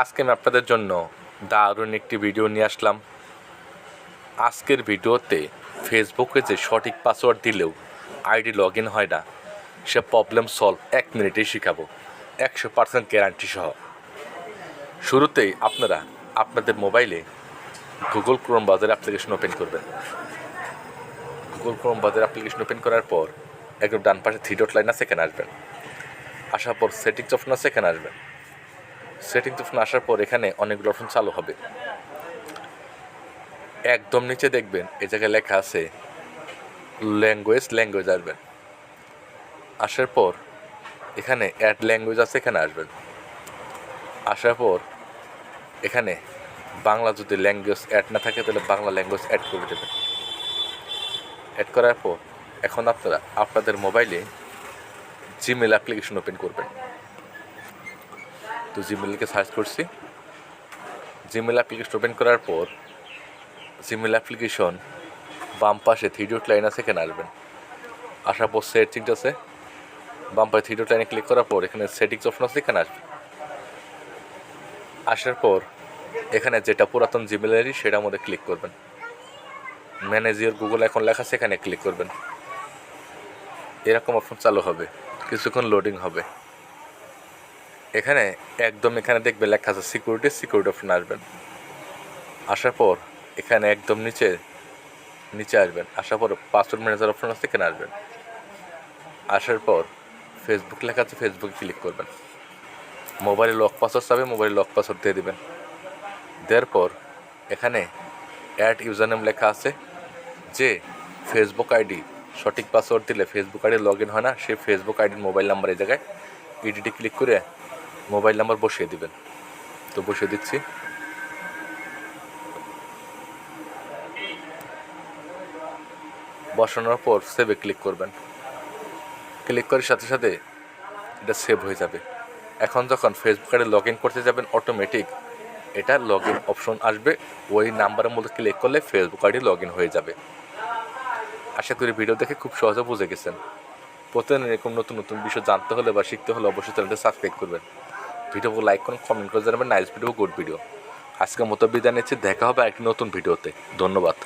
আজকে আমি আপনাদের জন্য দারুণ একটি ভিডিও নিয়ে আসলাম। আজকের ভিডিওতে ফেসবুকে যে সঠিক পাসওয়ার্ড দিলেও আইডি লগ ইন হয় না, সে প্রবলেম সলভ 1 মিনিটেই শেখাবো, 100% গ্যারান্টি সহ। শুরুতেই আপনারা আপনাদের মোবাইলে Google Chrome browser application open করবেন। Google Chrome browser application open করার পর একদম ডান পাশে 3 ডট লাইন আছে, এখানে আসবেন। আসার পর সেটিংস অপশন আছে, এখানে আসবেন। সেটিংস অপশন আসার পর এখানে অনেকগুলো অপশন চালু হবে। একদম নিচে দেখবেন এই জায়গায় লেখা আছে ল্যাঙ্গুয়েজ আসবেন। আসার পর এখানে অ্যাড ল্যাঙ্গুয়েজ আছে, এখানে আসবেন। আসার পর এখানে বাংলা যদি ল্যাঙ্গুয়েজ অ্যাড না থাকে তাহলে বাংলা ল্যাঙ্গুয়েজ অ্যাড করে দেবেন। অ্যাড করার পর এখন আপনারা আপনাদের মোবাইলে জিমেল অ্যাপ্লিকেশন ওপেন করবেন। তো জিমেলকে সার্চ করছি। জিমেল অ্যাপ্লিকেশন ওপেন করার পর জিমেল অ্যাপ্লিকেশন বাম পাশে 3 ডট লাইন আছে, এখানে আসবেন। আসার পর সেটিংস আছে, বাম পাশে 3 ডট লাইনে ক্লিক করার পর এখানে সেটিংস অপশন আছে, এখানে আসবেন। আসার পর এখানে যেটা পুরাতন জিমেলেরই সেটার মধ্যে ক্লিক করবেন। ম্যানেজ ইওর গুগল এখন লেখা আছে, এখানে ক্লিক করবেন। এরকম অপশন চালু হবে, কিছুক্ষণ লোডিং হবে। এখানে এখানে দেখবে লেখা আছে সিকিউরিটি অপশন আসবেন। আসার পর এখানে একদম নিচে আসবেন। আসার পর পাসওয়ার্ড ম্যানেজার অপশন আছে, এখানে আসবেন। আসার পর ফেসবুক লেখা আছে, ফেসবুকে ক্লিক করবেন। মোবাইলে লক পাসওয়ার্ড চাবে, মোবাইলে লক পাসওয়ার্ড দিয়ে দেবেন। দেওয়ার পর এখানে অ্যাড ইউজার নেম লেখা আছে, যে ফেসবুক আইডি সঠিক পাসওয়ার্ড দিলে ফেসবুক আইডি লগ ইন হয় না, সেই ফেসবুক আইডির মোবাইল নাম্বার এই জায়গায় ইডিটি ক্লিক করে মোবাইল নাম্বার বসিয়ে দিবেন। তো বসিয়ে দিচ্ছি। বসানোর পর সেভে ক্লিক করবেন। ক্লিক করার সাথে সাথে এটা সেভ হয়ে যাবে। এখন যখন ফেসবুক আইডি লগ ইন করতে যাবেন, অটোমেটিক এটা লগ ইন অপশন আসবে। ওই নাম্বারের মধ্যে ক্লিক করলে ফেসবুক আইডি লগ ইন হয়ে যাবে। আশা করি ভিডিও দেখে খুব সহজে বুঝে গেছেন। প্রতিদিন এরকম নতুন নতুন বিষয় জানতে হলে বা শিখতে হলে অবশ্যই চ্যানেলটা সাবস্ক্রাইব করবেন। ভিডিওকে লাইক করুন, কমেন্ট করে জানাবেন নাইস ভিডিও, গুড ভিডিও। আজকের মতো বিদায় নিচ্ছি, দেখা হবে একটি নতুন ভিডিওতে। ধন্যবাদ।